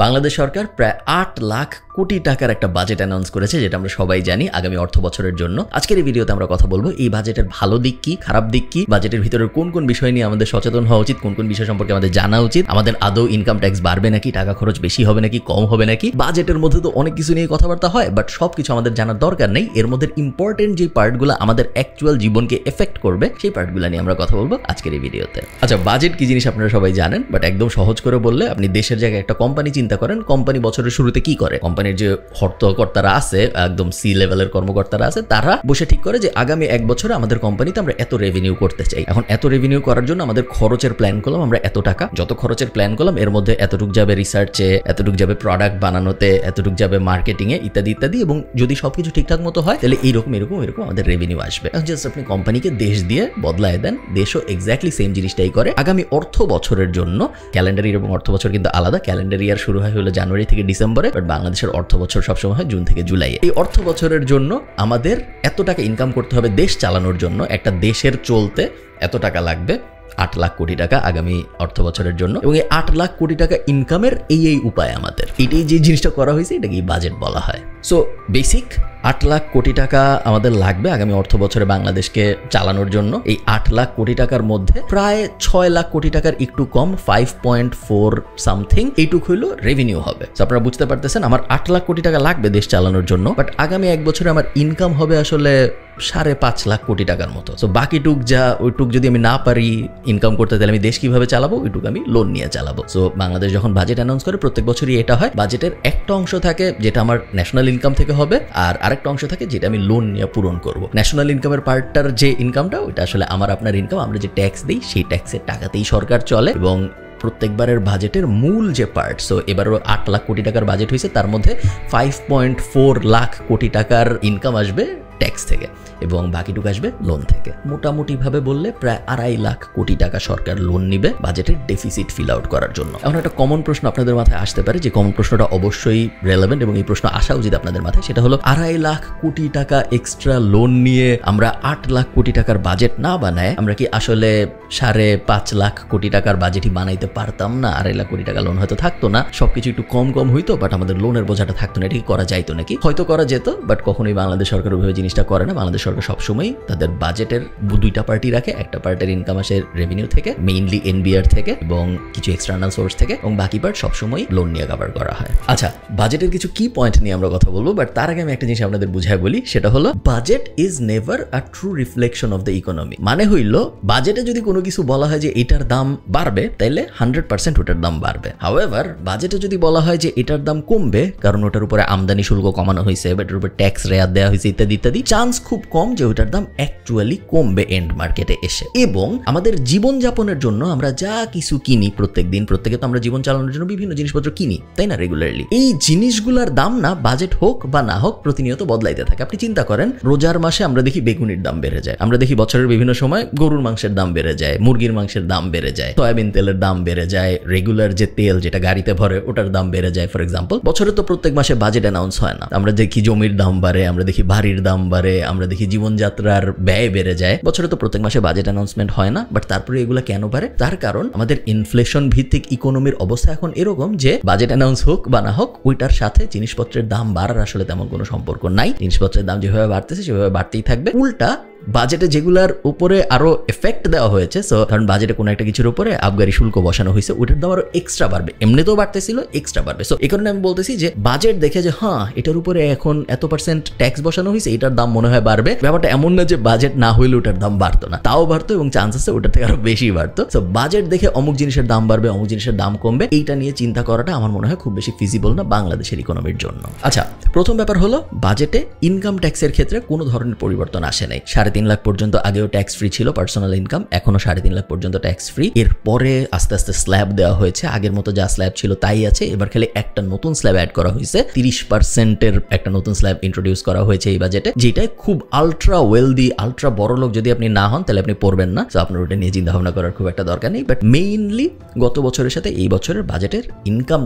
বাংলাদেশ সরকার প্রায় ৮ লাখ কোটি টাকার একটা বাজেট অ্যানাউন্স করেছে, যেটা আমরা সবাই জানি আগামী অর্থ বছরের জন্য। আজকের এই ভিডিওতে আমরা কথা বলবো এই বাজেটের ভালো দিক কি, খারাপ দিক কি, বাজেটের ভিতরের কোন কোন বিষয় নিয়ে আমাদের সচেতন হওয়া উচিত, কোন কোন বিষয় সম্পর্কে আমাদের জানা উচিত, আমাদের আদৌ ইনকাম ট্যাক্স বাড়বে নাকি, টাকা খরচ বেশি হবে নাকি, কম হবে নাকি। বাজেটের মধ্যে তো অনেক কিছু নিয়ে কথাবার্তা হয়, বাট সবকিছু আমাদের জানার দরকার নেই। এর মধ্যে ইম্পর্টেন্ট যে পার্টগুলো আমাদের অ্যাকচুয়াল জীবনকে এফেক্ট করবে, সেই পার্টগুলো নিয়ে আমরা কথা বলবো আজকের এই ভিডিওতে। আচ্ছা, বাজেট কি জিনিস আপনারা সবাই জানেন, বাট একদম সহজ করে বললে, আপনি দেশের জায়গায় একটা কোম্পানি চিন্তা করেন। কোম্পানি বছরের শুরুতে কি করে? কোম্পানির যে কর্তারা আছে, একদম সি লেভেলের কর্মকর্তারা আছে, তারা বসে ঠিক করে যে আগামী এক বছরে আমাদের কোম্পানিতে আমরা এত রেভিনিউ করতে চাই। এখন এত রেভিনিউ করার জন্য আমাদের খরচের প্ল্যান করলাম আমরা এত টাকা। যত খরচের প্ল্যান করলাম এর মধ্যে এতটুক যাবে রিসার্চে, এতটুক যাবে প্রোডাক্ট বানানোতে, এতটুক যাবে মার্কেটিং এ, ইত্যাদি ইত্যাদি। এবং যদি সবকিছু ঠিকঠাক মতো হয় তাহলে এরকম আমাদের রেভিনিউ আসবে। জাস্ট আপনি কোম্পানিকে দেশ দিয়ে বদলায় দেন, দেশও এক্স্যাক্টলি সেম জিনিসটাই করে। আগামী অর্থ বছরের জন্য ক্যালেন্ডার ইয়ার এবং অর্থ বছর কিন্তু আলাদা। ক্যালেন্ডার ইয়ার শুরু হয় হলো জানুয়ারি থেকে ডিসেম্বরে, বাট বাংলাদেশের অর্থ বছর সবসময় হয় জুন থেকে জুলাই। এই অর্থ বছরের জন্য আমাদের এত টাকা ইনকাম করতে হবে দেশ চালানোর জন্য। একটা দেশের চলতে এত টাকা লাগবে, ৮ লাখ কোটি টাকা আগামী অর্থ বছরের জন্য। এবং এই ৮ লাখ কোটি টাকা ইনকামের এই উপায় আমাদের, এটাই যে জিনিসটা করা হয়েছে এটাকে বাজেট বলা হয়। সো বেসিক ৮ লাখ কোটি টাকা আমাদের লাগবে আগামী অর্থ বছরে বাংলাদেশকে চালানোর জন্য। এই ৮ লাখ কোটি টাকার মধ্যে প্রায় ৬ লাখ কোটি টাকার একটু কম, 5.4 সামথিং, এইটুক হইলো রেভিনিউ হবে। আপনারা বুঝতে পারতেছেন আমার ৮ লাখ কোটি টাকা লাগবে দেশ চালানোর জন্য, বাট আগামী এক বছরে আমার ইনকাম হবে আসলে ৫.৫ লাখ কোটি টাকার মতো। সো বাকিটুক ওইটুক যদি আমি না পারি ইনকাম করতে, তাহলে আমি দেশ কিভাবে চালাবো? ওইটুক আমি লোন নিয়ে চালাবো। সো বাংলাদেশ যখন বাজেট অ্যানাউন্স করে প্রত্যেক বছরই এটা হয়। বাজেটের একটা অংশ থাকে যেটা আমার ন্যাশনাল ইনকাম থেকে হবে, আর আরেকটা অংশ থাকে যেটা আমি লোন নিয়ে পূরণ করব। ন্যাশনাল ইনকামের পার্টটার যে ইনকামটা, ওইটা আসলে আমার আপনার ইনকাম, আমরা যে ট্যাক্স দিই সেই ট্যাক্সের টাকাতেই সরকার চলে। এবং প্রত্যেকবারের বাজেটের মূল যে পার্ট, সো এবারও ৮ লাখ কোটি টাকার বাজেট হয়েছে, তার মধ্যে 5.4 লাখ কোটি টাকার ইনকাম আসবে ট্যাক্স থেকে এবং বাকিটুকু আসবে লোন থেকে। মোটামুটিভাবে বললে প্রায় ২.৫ লাখ কোটি টাকা সরকার লোন নিবে বাজেটের ডেফিসিট ফিল আউট করার জন্য। এখন একটা কমন প্রশ্ন আপনাদের মাথায় আসতে পারে, যে কমন প্রশ্নটা অবশ্যই রেলেভেন্ট এবং এই প্রশ্ন আসা উচিত আপনাদের মাথায়, সেটা হলো ২.৫ লাখ কোটি টাকা এক্সট্রা লোন নিয়ে আমরা ৮ লাখ কোটি টাকার বাজেট না বানায় আমরা কি আসলে ৫.৫ লাখ কোটি টাকার বাজেটই বানাইতে পারতাম না? ২.৫ লাখ কোটি টাকা লোন হয়তো থাকতো না, সবকিছু একটু কম হইতো, বাট আমাদের লোনের বোঝাটা থাকতো না। এটা কি করা যাইতো নাকি? হয়তো করা যেত, বাট কখনোই বাংলাদেশ সরকার ওইভাবে জিনিসটা করে না। বাংলাদেশ সরকার সবসময় তাদের বাজেটের দুইটা পার্টি রাখে। একটা পার্টের ইনকাম আসে রেভিনিউ থেকে, মেইনলি এনবিআর থেকে এবং কিছু এক্সটার্নাল সোর্স থেকে, এবং বাকি পার্ট সবসময় লোন নিয়ে কভার করা হয়। আচ্ছা, বাজেটের কিছু কি পয়েন্ট নিয়ে আমরা কথা বলবো, বাট তার আগে আমি একটা জিনিস আপনাদের বুঝায় বলি, সেটা হলো budget is never a true reflection of the economy. মানে হইল, বাজেটে যদি কোনো কিছু বলা হয় যে এটার দাম বাড়বে, তাইলে 100% ওটার দাম বাড়বে। হাউএভার, বাজেটে যদি বলা হয় যে এটার দাম কমবে কারণ ওটার উপরে আমদানি শুল্ক কমানো হয়েছে, বা এটার উপরে ট্যাক্স রেয়াত দেওয়া হয়েছে, ইত্যাদি ইত্যাদি, চান্স খুব কম যে ওটার দাম অ্যাকচুয়ালি কমবে এন্ড মার্কেটে এসে। এবং আমাদের জীবনযাপনের জন্য আমরা যা কিছু কিনি প্রত্যেকে তো আমরা জীবন চালানোর জন্য বিভিন্ন জিনিসপত্র কিনি, তাই না, রেগুলারলি। এই জিনিসগুলোর দাম না, বাজেট হোক বা না হোক, প্রতিনিয়ত বদলাইতে থাকে। আপনি চিন্তা করেন, রোজার মাসে আমরা দেখি বেগুনির দাম বেড়ে যায়, আমরা দেখি বছরের বিভিন্ন সময় গরুর মাংসের দাম বেড়ে যায়, মুরগির মাংসের দাম বেড়ে যায়, সয়াবিন তেলের দাম বেড়ে যায়, রেগুলার যে তেল যেটা গাড়িতে ভরে ওটার দাম বেড়ে যায়। ফর এক্সাম্পল, বছরে তো প্রত্যেক মাসে বাজেট অ্যানাউন্স হয় না। আমরা দেখি জমির দাম বাড়ে, আমরা দেখি বাড়ির দাম বাড়ে, আমরা দেখি জীবনযাত্রার ব্যয় বেড়ে যায়। বছরে তো প্রত্যেক মাসে বাজেট অ্যানাউন্সমেন্ট হয় না, বাট তারপরে এগুলো কেন বাড়ে? তার কারণ আমাদের ইনফ্লেশন ভিত্তিক ইকোনমির অবস্থা এখন এরকম যে বাজেট অ্যানাউন্স হোক বা না হোক, ওইটার সাথে জিনিসপত্রের দাম বাড়ার আসলে তেমন কোনো সম্পর্ক নাই। জিনিসপত্রের দাম যেভাবে বাড়তেছে সেভাবে বাড়তেই থাকবে। উল্টা বাজেটে যেগুলার উপরে আরো এফেক্ট দেওয়া হয়েছে, সো কারণ বাজেটে কোনো একটা কিছুর উপরে আবগারি শুল্ক বসানো হয়েছে, ওইটার দাম আরো এক্সট্রা বাড়বে, এমনিতেও বাড়তেছিল, এক্সট্রা বাড়বে। সো এই কারণে আমি বলতেছি যে বাজেট দেখে যে হ্যাঁ এটার উপরে এখন এত % ট্যাক্স বসানো হয়েছে, এটার দাম মনে হয় বাড়বে। ব্যাপারটা এমন না যে বাজেট না হইলে ওটার দাম বাড়তো না, তাও বাড়তো এবং চান্স আছে ওটার থেকে আরো বেশি বাড়তো। সো বাজেট দেখে অমুক জিনিসের দাম বাড়বে, অমুক জিনিসের দাম কমবে, এইটা নিয়ে চিন্তা করাটা আমার মনে হয় খুব বেশি ফিজিবল না বাংলাদেশের ইকোনমির জন্য। আচ্ছা, প্রথম ব্যাপার হলো বাজেটে ইনকাম ট্যাক্সের ক্ষেত্রে কোনো ধরনের পরিবর্তন আসে নাই। 3.5 লাখ পর্যন্ত আগেও ট্যাক্স ফ্রি ছিল পার্সোনাল ইনকাম, এখনো 3.5 লাখ পর্যন্ত ট্যাক্স ফ্রি। এরপরে আস্তে আস্তে স্ল্যাব দেওয়া হয়েছে, আগের মতো যা স্ল্যাব ছিল তাই আছে। এবার খালি একটা নতুন স্ল্যাব অ্যাড করা হয়েছে, 30% একটা নতুন স্ল্যাব ইন্ট্রোডিউস করা হয়েছে এই বাজেটে, যেটাই খুব আলট্রা ওয়েলদি, আলট্রা বড় লোক যদি আপনি না হন তাহলে আপনি পড়বেন না। তো আপনার ওটা নিয়ে চিন্তা ভাবনা করার খুব একটা দরকার নেই। বাট মেইনলি গত বছরের সাথে এই বছরের বাজেটের ইনকাম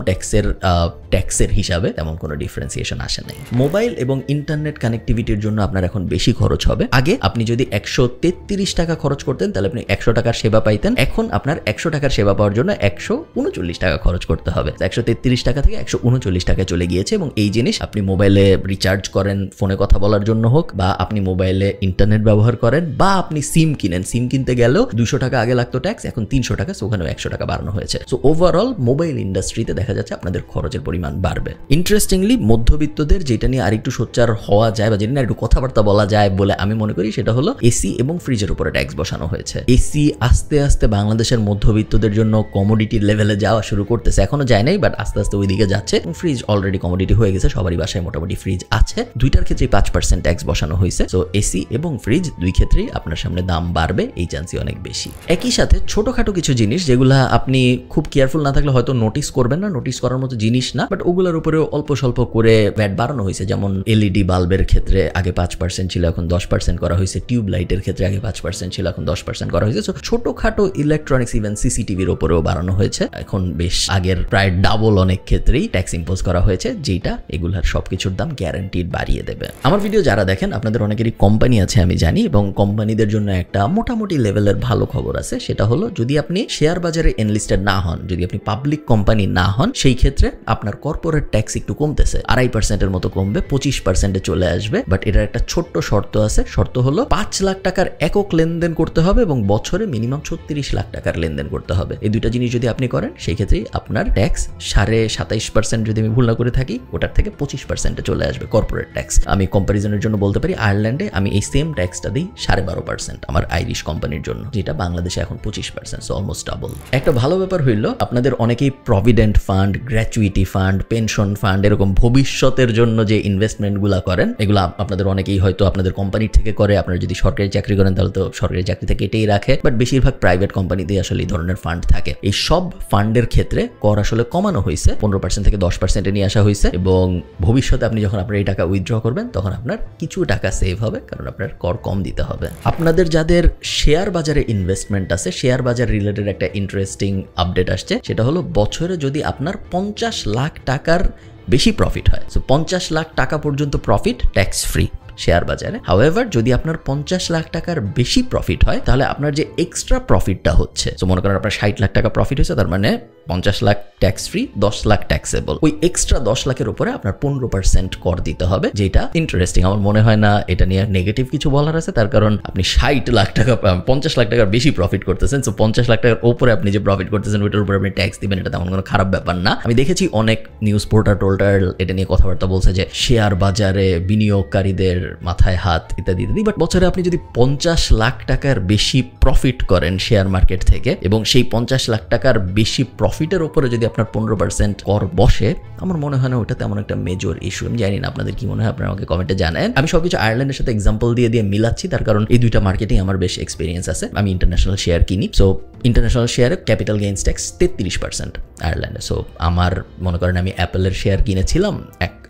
ট্যাক্সের হিসাবে তেমন কোনো ডিফারেন্সিয়েশন আসে নাই। মোবাইল এবং ইন্টারনেট কানেক্টিভিটির জন্য আপনার এখন বেশি খরচ হবে। আগে আপনি আপনি যদি 133 টাকা খরচ করতেন তাহলে আপনি 100 টাকার সেবা পাইতেন। এখন আপনার 100 টাকার সেবা পাওয়ার জন্য 139 টাকা খরচ করতে হবে। 133 টাকা থেকে 139 টাকায় চলে গিয়েছে এবং এই জিনিস আপনি মোবাইলে রিচার্জ করেন ফোনে কথা বলার জন্য হোক, বা আপনি মোবাইলে ইন্টারনেট ব্যবহার করেন, বা আপনি সিম কিনেন, সিম কিনতে গেলেও 200 টাকা আগে লাগতো ট্যাক্স, এখন 300 টাকা, ওখানেও 100 টাকা বাড়ানো হয়েছে। সো ওভারঅল মোবাইল ইন্ডাস্ট্রিতে দেখা যাচ্ছে আপনাদের খরচের পরিমাণ বাড়বে। ইন্টারেস্টিংলি মধ্যবিত্তদের যেটা নিয়ে আরেকটু সোচ্চার হওয়া যায় বা যেটা নিয়ে একটু কথাবার্তা বলা যায় বলে আমি মনে করি সেটা হলো এসি এবং ফ্রিজের উপরে ট্যাক্স বসানো হয়েছে। এসি আস্তে আস্তে বাংলাদেশের মধ্যবিত্তদের জন্য কমোডিটি লেভেলে যাওয়া শুরু করতেছে, এখনো যায় নাই বাট আস্তে আস্তে ওইদিকে যাচ্ছে। ফ্রিজ অলরেডি কমোডিটি হয়ে গেছে, সবারই বাসায় মোটামুটি ফ্রিজ আছে। দুইটার ক্ষেত্রে 5% ট্যাক্স বসানো হয়েছে। সো এসি এবং ফ্রিজ দুই ক্ষেত্রেই আপনার সামনে দাম বাড়বে, এই চান্সই অনেক বেশি। একই সাথে ছোটখাটো কিছু জিনিস যেগুলা আপনি খুব কেয়ারফুল না থাকলে হয়তো নোটিস করবেন না, নোটিস করার মতো জিনিস না, বাট ওগুলোর উপরেও অল্প স্বল্প করে ভ্যাট বাড়ানো হয়েছে। যেমন এলইডি বাল্বের ক্ষেত্রে আগে 5% ছিল, এখন 10% করা হয়েছে। টিউব লাইটের ক্ষেত্রে আগে 5% ছিল, এখন 10% করা হয়েছে। সো ছোটখাটো ইলেকট্রনিক্স ইভেন সিসিটিভির উপরেও বাড়ানো হয়েছে, এখন বেশ আগের প্রায় ডাবল অনেক ক্ষেত্রেই ট্যাক্স ইম্পোজ করা হয়েছে, যেটা এগুলার সবকিছুর দাম গ্যারান্টিড বাড়িয়ে দেবে। আমার ভিডিও যারা দেখেন আপনাদের অনেকেরই কোম্পানি আছে আমি জানি, এবং কোম্পানিদের জন্য একটা মোটামুটি লেভেলের ভালো খবর আছে। সেটা হলো যদি আপনি শেয়ার বাজারে এনলিস্টেড না হন, যদি আপনি পাবলিক কোম্পানি না হন, সেই ক্ষেত্রে আপনার কর্পোরেট ট্যাক্স একটু কমতেছে, 2.5% মতো কমবে, 25% চলে আসবে। বাট এটার একটা ছোট্ট শর্ত আছে। শর্ত হলো 5 লাখ টাকার একক লেনদেন করতে হবে এবং বছরে মিনিমাম 36 লাখ টাকার লেনদেন করতে হবে। এই দুইটা জিনিস যদি আপনি করেন সেই ক্ষেত্রে আপনার ট্যাক্স 27.5% যদি আমি ভুল না করে থাকি, ওটার থেকে 25% চলে আসবে কর্পোরেট ট্যাক্স। আমি কম্পারিজনের জন্য বলতে পারি আয়ারল্যান্ডে আমি এই সেম ট্যাক্সটা দিই 12.5% আমার আইরিশ কোম্পানির জন্য, যেটা বাংলাদেশে এখন 25%, সো অলমোস্ট ডাবল। একটা ভালো ব্যাপার হইল আপনাদের অনেকেই provident fund, gratuity fund, pension fund, এরকম ভবিষ্যতের জন্য যে ইনভেস্টমেন্টগুলো করেন এগুলো আপনাদের অনেকেই হয়তো আপনাদের কোম্পানির থেকে করে। আপনারা যদি সরকারি চাকরি করেন তাহলে তো সরকারি চাকরি থেকে এটাই রাখে, বাট বেশিরভাগ প্রাইভেট কোম্পানিতেই আসলে এই ধরনের ফান্ড থাকে। এই সব ফান্ডের ক্ষেত্রে কর আসলে কমানো হয়েছে, 15% থেকে 10% নিয়ে আসা হয়েছে, এবং ভবিষ্যতে আপনি যখন আপনার এই টাকা উইথড্র করবেন তখন আপনার কিছু টাকা সেভ হবে, কারণ আপনার কর কম দিতে হবে। আপনাদের যাদের শেয়ার বাজারে ইনভেস্টমেন্ট আছে, শেয়ার বাজার রিলেটেড একটা ইন্টারেস্টিং আপডেট আসছে। সেটা হলো বছরে যদি আপনার 50 লাখ টাকার বেশি প্রফিট হয়, সো 50 লাখ টাকা পর্যন্ত প্রফিট ট্যাক্স ফ্রি শেয়ার বাজারে। হাউএভার যদি আপনার 50 লাখ টাকার বেশি প্রফিট হয় তাহলে আপনার যে এক্সট্রা প্রফিটটা হচ্ছে, তো মনে করেন আপনার 60 লাখ টাকা প্রফিট হয়েছে, তার মানে 50 lakh tax free, 10 lakh taxable. ওই এক্সট্রা 10 লাখের উপরে আপনার 15% কর দিতে হবে, যেটা ইন্টারেস্টিং। আমার মনে হয় না এটা নিয়ে নেগেটিভ কিছু বলার আছে, তার কারণ আপনি 60 লাখ টাকা 50 লাখ টাকার বেশি প্রফিট করতেছেন, সো 50 লাখ টাকার উপরে আপনি যে প্রফিট করতেছেন ওইটার উপরে আপনি ট্যাক্স দিবেন, এটা তেমন কোনো খারাপ ব্যাপার না। আমি দেখেছি অনেক নিউজ পোর্টাল এটা নিয়ে কথাবার্তা বলছে যে শেয়ার বাজারে বিনিয়োগকারীদের মাথায় হাত ইত্যাদি ইত্যাদি, বাট বছরে আপনি যদি 50 লাখ টাকার বেশি প্রফিট করেন শেয়ার মার্কেট থেকে, এবং সেই 50 লাখ টাকার বেশি প্রফিটের উপরে যদি আপনার 15% কর বসে, আমার মনে হয় না ওটা তেমন একটা মেজর ইস্যু। আমি জানি না আপনাদের কি মনে হয়, আপনারা আমাকে কমেন্টে জানান। আমি সবকিছু আয়ারল্যান্ডের সাথে এক্সাম্পল দিয়ে মিলাচ্ছি, তার কারণ এই দুইটা মার্কেটেই আমার বেশ এক্সপিরিয়েন্স আছে। আমি ইন্টারন্যাশনাল শেয়ার কিনি, সো ইন্টারন্যাশনাল শেয়ারে ক্যাপিটাল গেইনস ট্যাক্স 33% আয়ারল্যান্ডে। সো আমার মনে করেন আমি অ্যাপেলের শেয়ার কিনেছিলাম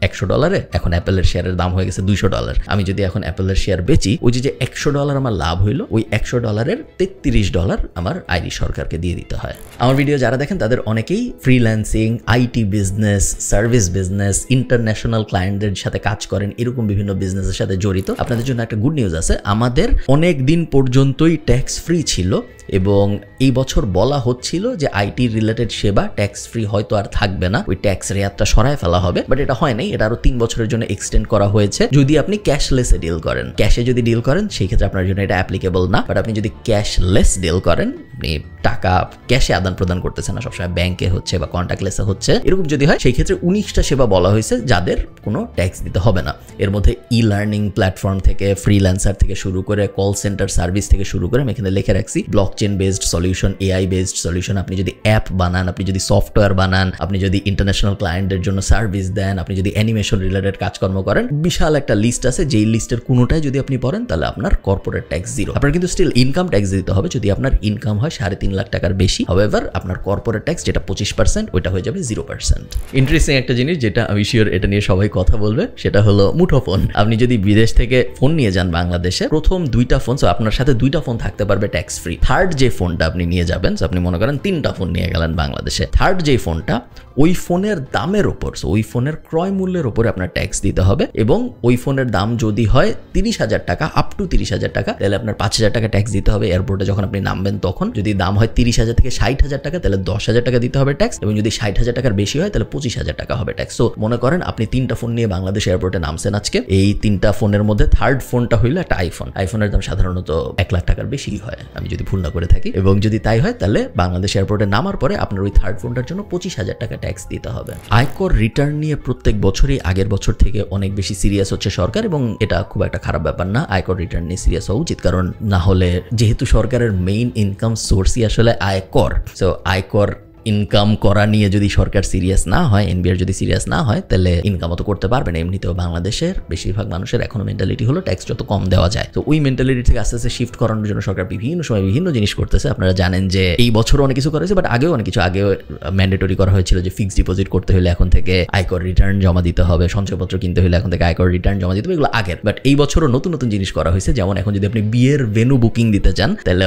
$100, এখন অ্যাপেলের শেয়ারের দাম হয়ে গেছে $200। আমি যদি এখন অ্যাপেলের শেয়ার বেচি, ওই যে $100 আমার লাভ হইলো, ওই $100 $33 আমার আইরিশ সরকারকে দিয়ে দিতে হয়। আমার ভিডিও যারা দেখেন তাদের অনেকেই freelancing, IT business, service business, international ক্লায়েন্টদের সাথে কাজ করেন, এরকম বিভিন্ন বিজনেসের সাথে জড়িত। আপনাদের জন্য একটা গুড নিউজ আছে, আমাদের অনেক দিন পর্যন্তই ট্যাক্স ফ্রি ছিল, এবং এই বছর বলা হচ্ছিল যে আইটি রিলেটেড সেবা ট্যাক্স ফ্রি হয়তো আর থাকবে না, ওই ট্যাক্স রেয়াতটা সরায় ফেলা হবে, বাট এটা হয় নাই। এটা আরো 3 বছরের জন্য এক্সটেন্ড করা হয়েছে যদি আপনি ক্যাশলেসে ডিল করেন। ক্যাশে যদি ডিল করেন সেই ক্ষেত্রে আপনার জন্য এটা অ্যাপ্লিকেবল না, বাট আপনি যদি ক্যাশলেস ডিল করেন, আপনি টাকা ক্যাশে আদান প্রদান করতেছেন না, সবসময় ব্যাংকে হচ্ছে বা কন্ট্যাক্টলেসে হচ্ছে, এরকম যদি হয় সেই ক্ষেত্রে 19টা সেবা বলা হয়েছে যাদের কোনো ট্যাক্স দিতে হবে না। এর মধ্যে ই লার্নিং প্ল্যাটফর্ম থেকে, ফ্রিল্যান্সার থেকে শুরু করে, কল সেন্টার সার্ভিস থেকে শুরু করে, আমি এখানে লিখে রাখছি blockchain based solution, AI based solution. আপনি যদি অ্যাপ বানান, আপনি যদি সফটওয়্যার বানান, আপনি যদি ইন্টারন্যাশনাল ক্লায়েন্টের জন্য সার্ভিস দেন, আপনি যদি অ্যানিমেশন রিলেটেড কাজকর্ম করেন, বিশাল একটা লিস্ট আছে, যেই লিস্টের কোনোটাই যদি আপনি পড়েন তাহলে আপনার কর্পোরেট ট্যাক্স জিরো। আপনার কিন্তু স্টিল ইনকাম ট্যাক্স দিতে হবে যদি আপনার ইনকাম হয় 3.5 লাখ টাকার বেশি। হাউএভার আপনার কর্পোরেট ট্যাক্স যেটা 25%, ওইটা হয়ে যাবে 0%। ইন্টারেস্টিং একটা জিনিস যেটা আমি শিওর এটা নিয়ে সবাই কথা বলবে, সেটা হলো মুঠোফোন। আপনি যদি বিদেশ থেকে ফোন নিয়ে যান বাংলাদেশে, প্রথম 2টা ফোন, সো আপনার সাথে 2টা ফোন থাকতে পারবে ট্যাক্স ফ্রি। থার্ড যে ফোনটা আপনি নিয়ে যাবেন, সো আপনি মনে করেন 3টা ফোন নিয়ে গেলেন বাংলাদেশে, থার্ড যে ফোনটা ওই ফোনের দামের ওপর, ওই ফোনের ক্রয় মূল্যের ওপরে আপনার ট্যাক্স দিতে হবে। এবং ওই ফোনের দাম যদি হয় 30,000 টাকা, আপ টু 30,000 টাকা, তাহলে আপনার 5,000 টাকা ট্যাক্স দিতে হবে এয়ারপোর্টে যখন আপনি নামবেন তখন। যদি দাম হয় 30,000 থেকে 60,000 টাকা, তাহলে 10,000 টাকা দিতে হবে ট্যাক্স। এবং যদি 60,000 টাকার বেশি হয় তাহলে 25,000 টাকা হবে ট্যাক্স। তো মনে করেন আপনি 3টা ফোন নিয়ে বাংলাদেশ এয়ারপোর্টে নামছেন আজকে। এই 3টা ফোনের মধ্যে থার্ড ফোনটা হইলো একটা আইফোনের দাম সাধারণত 1 লাখ টাকার বেশি হয়, আমি যদি ভুল না করে থাকি। এবং যদি তাই হয় তাহলে বাংলাদেশ এয়ারপোর্টে নামার পরে আপনার ওই থার্ড ফোনটার জন্য 25,000 টাকা ট্যাক্স দিতে হবে। আয়কর রিটার্ন নিয়ে প্রত্যেক বছরই আগের বছর থেকে অনেক বেশি সিরিয়াস হচ্ছে সরকার, এবং এটা খুব একটা খারাপ ব্যাপার না। আয়কর রিটার্ন নিয়ে সিরিয়াস হওয়া উচিত, কারণ না হলে যেহেতু সরকারের মেইন ইনকাম সোর্সই আসলে আয়কর, সো আয়কর ইনকাম করা নিয়ে যদি সরকার সিরিয়াস না হয়, এনবিআর যদি সিরিয়াস না হয়, তাহলে ইনকামও তো করতে পারবে না। এমনিতেও বাংলাদেশের বেশিরভাগ মানুষের এখনো মেন্টালিটি হলো ট্যাক্স যত কম দেওয়া যায়। তো ওই মেন্টালিটি থেকে আস্তে আস্তে শিফট করানোর জন্য সরকার বিভিন্ন সময় বিভিন্ন জিনিস করতেছে। আপনারা জানেন যে এই বছরও অনেক কিছু করা হয়েছে, বাট আগেও অনেক কিছু আগেও ম্যান্ডেটরি করা হয়েছিল যে ফিক্সড ডিপোজিট করতে হলে এখন থেকে আয়কর রিটার্ন জমা দিতে হবে, সঞ্চয়পত্র কিনতে হলে এখন থেকে আয়কর রিটার্ন জমা দিতে হবে, এগুলো আগের। বাট এই বছরও নতুন নতুন জিনিস করা হয়েছে, যেমন এখন যদি আপনি বিয়ের ভেন্যু বুকিং দিতে চান, তাহলে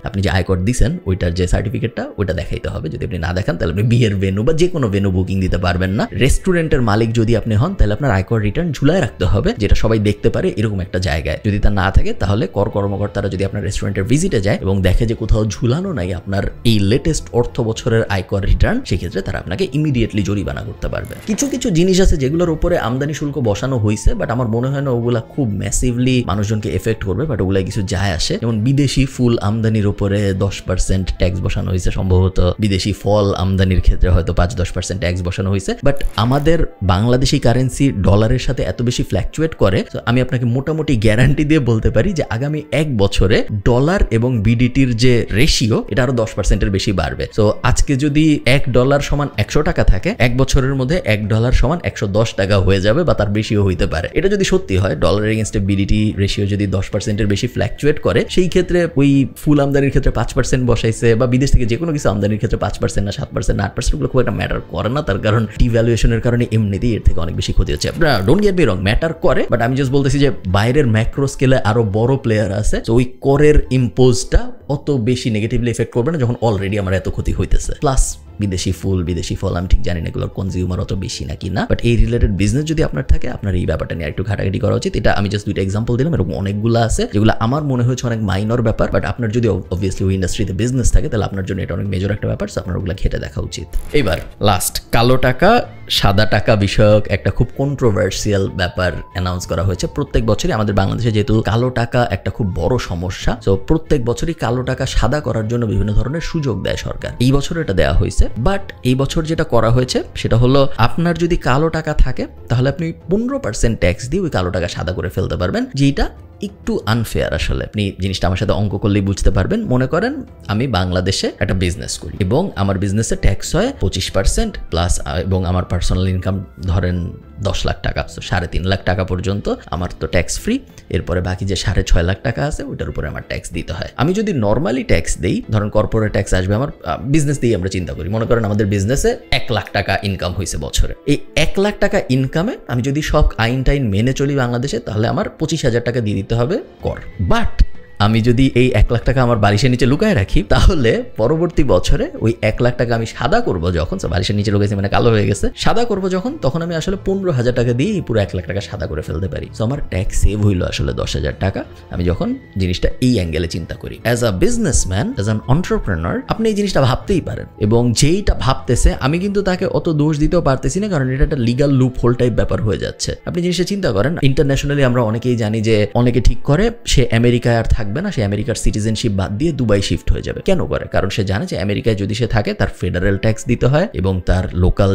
আপনি যে আয়কর দিচ্ছেন ওইটার যে সার্টিফিকেটটা ওইটা দেখাইতে হবে। যদি আপনি না দেখান তাহলে আপনি বিয়ের ভেন্যু বা যে কোনো ভেন্যু বুকিং দিতে পারবেন না। রেস্টুরেন্টের মালিক যদি আপনি হন, তাহলে আপনার আয়কর রিটার্ন ঝুলায় রাখতে হবে, যেটা সবাই দেখতে পারে এরকম একটা জায়গায়। যদি তা না থাকে তাহলে কর কর্মকর্তারা যদি আপনার রেস্টুরেন্টের ভিজিটে যায় এবং দেখে যে কোথাও ঝুলানো নাই আপনার এই লেটেস্ট অর্থ বছরের আয়কর রিটার্ন, সেক্ষেত্রে তারা আপনাকে ইমিডিয়েটলি জরিমানা করতে পারবে। কিছু কিছু জিনিস আছে যেগুলোর উপরে আমদানি শুল্ক বসানো হয়েছে, বাট আমার মনে হয় না ওগুলা খুব ম্যাসিভলি মানুষজনকে এফেক্ট করবে, বাট ওগুলা কিছু যায় আসে। যেমন বিদেশি ফুল আমদানির উপরে 10% ট্যাক্স বসানো হয়েছে, সম্ভবত বিদেশি ফল আমদানির ক্ষেত্রে হয়তো 5-10% ট্যাক্স বসানো হয়েছে। বাট আমাদের বাংলাদেশি কারেন্সি ডলারের সাথে এত বেশি ফ্ল্যাকচুয়েট করে, তো আমি আপনাকে মোটামুটি গ্যারান্টি দিয়ে বলতে পারি যে আগামী 1 বছরে ডলার এবং বিডিটির যে রেশিও এটা আরো 10%-এর বেশি বাড়বে। তো আজকে যদি $1 সমান 100 টাকা থাকে, 1 বছরের মধ্যে $1 সমান 110 টাকা হয়ে যাবে বা তার বেশিও হইতে পারে। এটা যদি সত্যি হয়, ডলার এগেইনস্টে বিডিটি রেশিও যদি 10%-এর বেশি ফ্ল্যাকচুয়েট করে, সেই ক্ষেত্রে ওই ফুল আমদানির ক্ষেত্রে 5% বসাইছে বা বিদেশ থেকে যে কোনো কিছু আমদানির ক্ষেত্রে 5% না 7% না 8% গুলো খুব একটা ম্যাটার করে না, তার কারণ ডিভ্যালুয়েশনের কারণে এমনিতেই এর থেকে অনেক বেশি ক্ষতি হচ্ছে। আপনারা don't get me wrong, matter করে, বাট আমি জাস্ট বলতেছি যে বাইরের ম্যাক্রো স্কেলে আরো বড় প্লেয়ার আছে, তো ওই করের ইম্পোজটা অত বেশি নেগেটিভলি এফেক্ট করবে না যখন অলরেডি আমার এত ক্ষতি হইতেছে। প্লাস বিদেশি ফল আমি ঠিক জানি না এগুলোর কনজিউমার অত বেশি নাকি না, বাট এই রিলেটেড বিজনেস যদি আপনার থাকে, আপনার এই ব্যাপারটা নিয়ে একটু ঘাটাঘাটি করা উচিত। এটা আমি জাস্ট 2টা এক্সাম্পল দিলাম, এরকম অনেকগুলো আছে যেগুলো আমার মনে হয়েছে অনেক মাইনর ব্যাপার, বাট আপনার যদি অবভিয়াসলি ওই ইন্ডাস্ট্রিতে বিজনেস থাকে তাহলে আপনার জন্য এটা অনেক মেজর একটা ব্যাপার, সো আপনার ওগুলো ঘেটে দেখা উচিত। এবার লাস্ট, কালো টাকা সাদা টাকা বিষয়ক একটা খুব কন্ট্রোভার্সিয়াল ব্যাপার অ্যানাউন্স করা হয়েছে। প্রত্যেক বছরই আমাদের বাংলাদেশে যেহেতু কালো টাকা একটা খুব বড় সমস্যা, তো প্রত্যেক বছরই কালো টাকা সাদা করার জন্য বিভিন্ন ধরনের সুযোগ দেয় সরকার। এই বছর এটা দেওয়া হয়েছে, বাট এই বছর যেটা করা হয়েছে সেটা হলো আপনার যদি কালো টাকা থাকে তাহলে আপনি 15% ট্যাক্স দিয়ে ওই কালো টাকা সাদা করে ফেলতে পারবেন, যেটা একটু আনফেয়ার। আসলে আপনি জিনিসটা আমার সাথে অঙ্ক করলেই বুঝতে পারবেন। মনে করেন আমি বাংলাদেশে একটা বিজনেস করি এবং আমার বিজনেসে ট্যাক্স হয় 25% প্লাস, এবং আমার পার্সোনাল ইনকাম ধরেন 10 লাখ টাকা, তো 3.5 লাখ টাকা পর্যন্ত আমার তো ট্যাক্স ফ্রি। এরপরে বাকি যে 6.5 লাখ টাকা আছে ওইটার উপরে আমার ট্যাক্স দিতে হয়। আমি যদি নর্মালি ট্যাক্স দেই, ধরেন কর্পোরেট ট্যাক্স আসবে আমার বিজনেস দিয়ে, আমরা চিন্তা করি মনে করেন আমাদের বিজনেসে 1 লাখ টাকা ইনকাম হয়েছে বছরে। এই 1 লাখ টাকা ইনকামে আমি যদি সব আইন টাইন মেনে চলি বাংলাদেশে, তাহলে আমার 25,000 টাকা দিয়ে দিতে হবে কর। বাট আমি যদি এই 1 লাখ টাকা আমার বালিশের নিচে লুকায় রাখি, তাহলে পরবর্তী বছরে ওই 1 লাখ টাকা আমি সাদা করব যখন, বালিশের নিচে লুকাইছে মানে কালো হয়ে গেছে, সাদা করব যখন, তখন আমি আসলে 15,000 টাকা দিয়ে পুরো 1 লাখ টাকা সাদা করে ফেলতে পারি। তো আমার ট্যাক্স সেভ হইলো আসলে 10,000 টাকা, আমি যখন জিনিসটা এই অ্যাঙ্গেলে চিন্তা করি। As a businessman, as an entrepreneur, আপনি এই জিনিসটা ভাবতেই পারেন, এবং যেইটা ভাবতেছে আমি কিন্তু তাকে অত দোষ দিতেও পারতেছি না, কারণ এটা একটা লিগাল লুপ হোল টাইপ ব্যাপার হয়ে যাচ্ছে। আপনি জিনিসটা চিন্তা করেন, ইন্টারন্যাশনালি আমরা অনেকেই জানি যে অনেকে ঠিক করে সে আমেরিকায় আর থাকবে না, সে আমেরিকার সিটিজেনশিপ বাদ দিয়ে দুবাই শিফট হয়ে যাবে। কেন করে? কারণ সে জানে যে আমেরিকায় যদি সে থাকে তার ফেডারেল ট্যাক্স দিতে হয় এবং তার লোকাল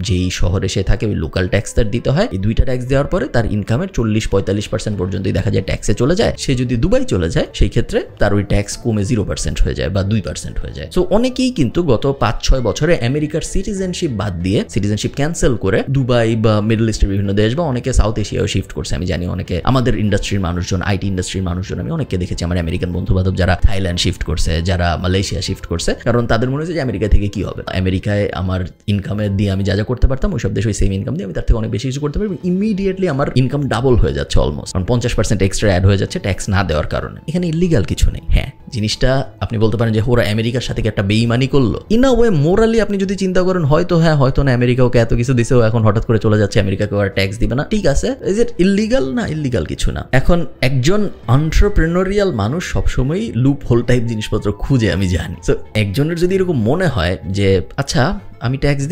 যেই শহরে সে থাকে ওই লোকাল ট্যাক্স তার দিতে হয়। এই দুইটা ট্যাক্স দেওয়ার পরে তার ইনকামের 40-45% পর্যন্তই দেখা যায় ট্যাক্সে চলে যায়। সে যদি দুবাই চলে যায় সেই ক্ষেত্রে তার ওই ট্যাক্স কমে 0% হয়ে যায় বা 2% হয়ে যায়। সো অনেকেই কিন্তু গত 5-6 বছরে আমেরিকার সিটিজেনশিপ বাদ দিয়ে, সিটিজেনশিপ ক্যান্সেল করে দুবাই বা মিডল ইস্টের বিভিন্ন দেশ বা অনেকে সাউথ এশিয়াও শিফট করছে। আমি জানি অনেকে আমাদের ইন্ডাস্ট্রির মানুষজন, আইটি ইন্ডাস্ট্রির মানুষজন আমি অনেককে দেখেছি দেখেছি আমার আমেরিকান বন্ধু বান্ধব যারা থাইল্যান্ড শিফট করছে, যারা মালয়েশিয়া শিফট করছে, কারণ তাদের মনে হচ্ছে যে আমেরিকা থেকে কি হবে, আমেরিকায় আমার ইনকামের দিয়ে আমি যা যা করতে পারতাম ওইসব দেশে ওই সেম ইনকাম দিয়ে আমি তার থেকে অনেক বেশি কিছু করতে পারবো। ইমিডিয়েটলি আমার ইনকাম ডাবল হয়ে যাচ্ছে অলমোস্ট, কারণ 50% এক্সট্রা অ্যাড হয়ে যাচ্ছে ট্যাক্স না দেওয়ার কারণে। এখানে ইলিগাল কিছু নেই। হ্যাঁ, জিনিসটা আপনি বলতে পারেন যে ওরা আমেরিকার সাথে একটা বেইমানি করলো, ইন আ ওয়ে মোরালি আপনি যদি চিন্তা করেন হয়তো হ্যাঁ, হয়তো না, আমেরিকা ওকে এত কিছু দিছে, ও এখন হঠাৎ করে চলে যাচ্ছে, আমেরিকাকে আর ট্যাক্স দিবে না, ঠিক আছে। Is it illegal? না, ইলিগাল কিছু না। এখন একজন এন্টারপ্রেনিউরিয়াল মানুষ সবসময় লুপ হোল টাইপ জিনিসপত্র খুঁজে, আমি জানি। তো একজনের যদি এরকম মনে হয় যে আচ্ছা আমি ট্যাক্স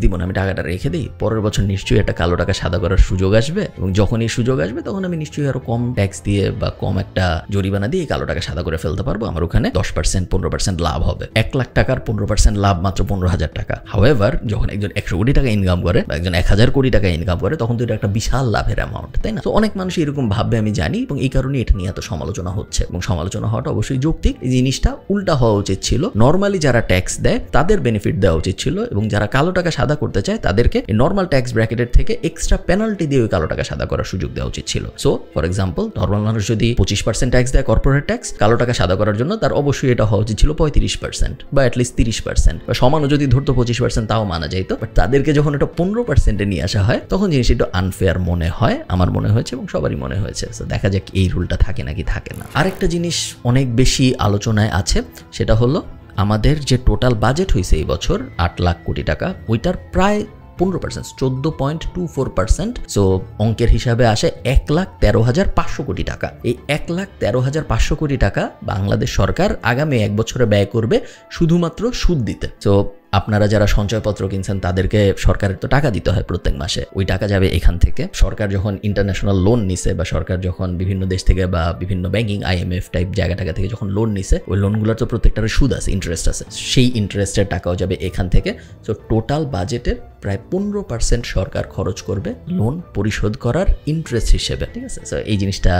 দিব না, আমি টাকাটা রেখে দিই, পরের বছর নিশ্চয়ই একটা কালো টাকা সাদা করার সুযোগ আসবে, এবং যখন এই সুযোগ আসবে তখন আমি নিশ্চয়ই আরো কম ট্যাক্স দিয়ে বা কম একটা জরিমানা দিয়ে কালো টাকা সাদা করে ফেলতে পারবো, আমার ওখানে 10% 15% লাভ হবে। 1 লাখ টাকার 15% লাভ মাত্র 15,000 টাকা। হাউএভার যখন একজন 100 কোটি টাকা ইনকাম করে বা একজন 1000 কোটি টাকা ইনকাম করে তখন তো এটা একটা বিশাল লাভের অ্যামাউন্ট, তাই না? তো অনেক মানুষ এরকম ভাববে আমি জানি, এবং এই কারণে এটা নিয়ে এত সমালোচনা হচ্ছে, এবং সমালোচনা হওয়াটা অবশ্যই যৌক্তিক। এই জিনিসটা উল্টা হওয়া উচিত ছিল। নর্মালি যারা ট্যাক্স দেয় তাদের বেনিফিট দেওয়া উচিত ছিল, এবং যারা কালো টাকা সাদা করতে চায় তাদেরকে নর্মাল ট্যাক্স ব্র্যাকেটের থেকে এক্সট্রা পেনাল্টি দিয়ে ওই কালো টাকা সাদা করার সুযোগ দেওয়া উচিত ছিল। সো ফর এক্সাম্পল, নর্মাল মানুষ যদি 25% ট্যাক্স দেয় কর্পোরেট ট্যাক্স, কালো টাকা সাদা করার জন্য তার অবশ্যই এটা হওয়া উচিত ছিল 35% বা অ্যাটলিস্ট 30%, বা সমানও যদি ধরতো 25% তাও মানা যাইতো। বাট তাদেরকে যখন এটা 15% নিয়ে আসা হয় তখন জিনিসটা একটু আনফেয়ার মনে হয়, আমার মনে হয়েছে এবং সবারই মনে হয়েছে। সো দেখা যাক এই রুলটা থাকে নাকি থাকে না। আরেকটা জিনিস অনেক বেশি আলোচনায় আছে, সেটা হলো আমাদের যে টোটাল বাজেট হয়েছে এই বছর 8 লাখ কোটি টাকা, ওইটার প্রায় 15%, 14.24%। সো অঙ্কের হিসাবে আসে 1,13,500 কোটি টাকা। এই 1,13,500 কোটি টাকা বাংলাদেশ সরকার আগামী 1 বছরে ব্যয় করবে শুধুমাত্র সুদ দিতে। সো আপনারা যারা সঞ্চয়পত্র কিনছেন তাদেরকে সরকারের তো টাকা দিতে হয় প্রত্যেক মাসে, ওই টাকা যাবে এখান থেকে। সরকার যখন ইন্টারন্যাশনাল লোন নিছে বা সরকার যখন বিভিন্ন দেশ থেকে বা বিভিন্ন ব্যাংকিং IMF টাইপ জায়গা থেকে যখন লোন নিছে, ওই লোনগুলোর তো প্রত্যেকটার সুদ আছে, ইন্টারেস্ট আছে, সেই ইন্টারেস্টের টাকাও যাবে এখান থেকে। সো টোটাল বাজেটের প্রায় 15% সরকার খরচ করবে লোন পরিশোধ করার ইন্টারেস্ট হিসেবে, ঠিক আছে? সো এই জিনিসটা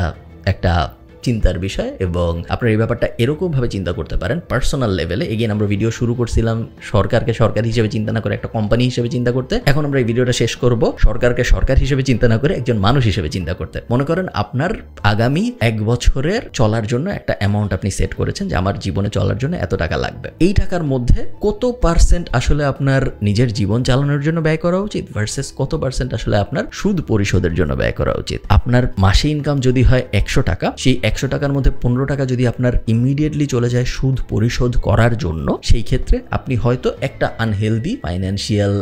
একটা চিন্তার বিষয়, এবং আপনারা এই ব্যাপারটা এরকমভাবে চিন্তা করতে পারেন পার্সোনাল লেভেলে। এগেইন আমরা ভিডিও শুরু করছিলাম সরকারকে সরকার হিসেবে চিন্তা না করে একটা কোম্পানি হিসেবে চিন্তা করতে, এখন আমরা এই ভিডিওটা শেষ করব সরকারকে সরকার হিসেবে চিন্তা না করে একজন মানুষ হিসেবে চিন্তা করতে। মনে করেন আপনার আগামী 1 বছরের চলার জন্য একটা অ্যামাউন্ট আপনি সেট করেছেন যে আমার জীবনে চলার জন্য এত টাকা লাগবে। এই টাকার মধ্যে কত পার্সেন্ট আসলে আপনার নিজের জীবন চালানোর জন্য ব্যয় করা উচিত ভার্সেস কত পার্সেন্ট আসলে আপনার সুদ পরিশোধের জন্য ব্যয় করা উচিত। আপনার মাসে ইনকাম যদি হয় 100 টাকা, সেই 100 টাকার মধ্যে 15 টাকা যদি আপনার ইমিডিয়েটলি চলে যায় সুদ পরিশোধ করার জন্য, সেই ক্ষেত্রে আপনি হয়তো একটা আনহেলদি ফাইন্যান্সিয়াল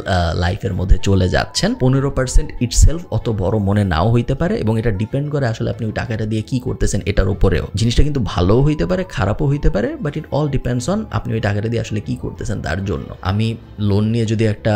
লাইফের মধ্যে চলে যাচ্ছেন। 15% ইটসেলফ অত বড় মনে নাও হইতে পারে, এবং এটা ডিপেন্ড করে আসলে আপনি ওই টাকাটা দিয়ে কি করতেছেন এটার উপরেও। জিনিসটা কিন্তু ভালোও হইতে পারে, খারাপও হইতে পারে, but it all depends on আপনি ওই টাকাটা দিয়ে আসলে কি করতেছেন তার জন্য। আমি লোন নিয়ে যদি একটা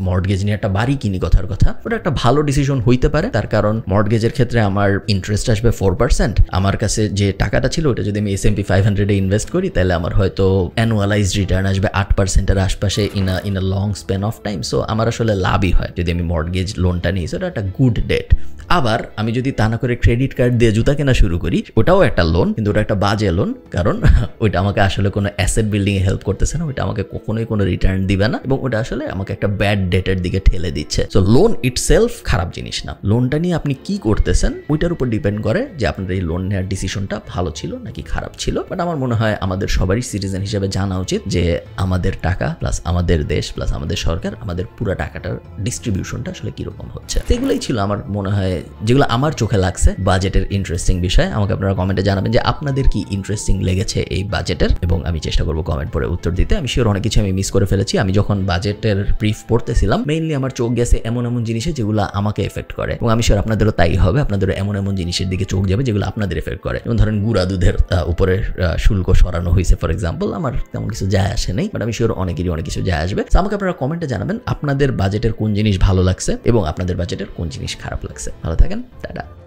মর্টগেজ নিয়ে একটা বাড়ি কিনি, কথার কথা, ওটা একটা ভালো ডিসিশন হইতে পারে, তার কারণ মর্টগেজের ক্ষেত্রে আমার ইন্টারেস্ট আসবে 4%। আমার কাছে যে টাকাটা ছিল ওটা যদি আমি S&P 500 এ ইনভেস্ট করি তাহলে আমার হয়তো অ্যানুয়ালাইজড রিটার্ন আসবে 8% এর আশপাশে in a long span of time. So আমার আসলে লাভই হয় যদি আমি মর্টগেজ লোনটা নিই, সেটা একটা গুড ডেট। আবার আমি যদি তা না করে ক্রেডিট কার্ড দিয়ে জুতা কেনা শুরু করি, ওটাও একটা লোন, কিন্তু ওটা একটা বাজে লোন, কারণ ওইটা আমাকে আসলে কোনো অ্যাসেট বিল্ডিং এ হেল্প করতেছে না, ওইটা আমাকে কখনোই কোনো রিটার্ন দিবে না, এবং ওটা আসলে আমাকে একটা ব্যাড ডেটের দিকে ঠেলে দিচ্ছে। সো লোন ইটসেলফ খারাপ জিনিস না, লোনটা নিয়ে আপনি কি করতেছেন ওইটার উপর ডিপেন্ড করে যে আপনার এই লোন নেওয়ার ডিসিশনটা ভালো ছিল নাকি খারাপ ছিল। বাট আমার মনে হয় আমাদের সবারই সিটিজেন হিসেবে জানা উচিত যে আমাদের টাকা প্লাস আমাদের দেশ প্লাস আমাদের সরকার, আমাদের পুরো টাকাটার ডিস্ট্রিবিউশনটা আসলে কিরকম হচ্ছে। এগুলোই ছিল আমার মনে হয় যেগুলো আমার চোখে লাগছে বাজেটের ইন্টারেস্টিং বিষয়। আমাকে আপনারা কমেন্টে জানাবেন যে আপনাদের কি ইন্টারেস্টিং লেগেছে এই বাজেটের, এবং আমি চেষ্টা করবো কমেন্ট পরে উত্তর দিতে। আমি শিওর অনেক কিছু আমি মিস করে ফেলেছি। আমি যখন বাজেটের ব্রিফ পড়তেছিলাম মেইনলি আমার চোখ গেছে এমন জিনিসে যেগুলো আমাকে এফেক্ট করে, এবং আমি শিওর আপনাদেরও তাই হবে, আপনাদেরও এমন জিনিসের দিকে চোখ যাবে যেগুলো আপনাদের এফেক্ট করে। যেমন ধরেন গুঁড়া দুধের উপরে শুল্ক সরানো হয়েছে ফর এক্সাম্পল, আমার তেমন কিছু যায় আসে নেই, বাট আমি শিওর অনেকেরই অনেক কিছু যায় আসবে। আমাকে আপনারা কমেন্টে জানাবেন আপনাদের বাজেটের কোন জিনিস ভালো লাগছে এবং আপনাদের বাজেটের কোন জিনিস খারাপ লাগছে। ভালো থাকেন, টাটা।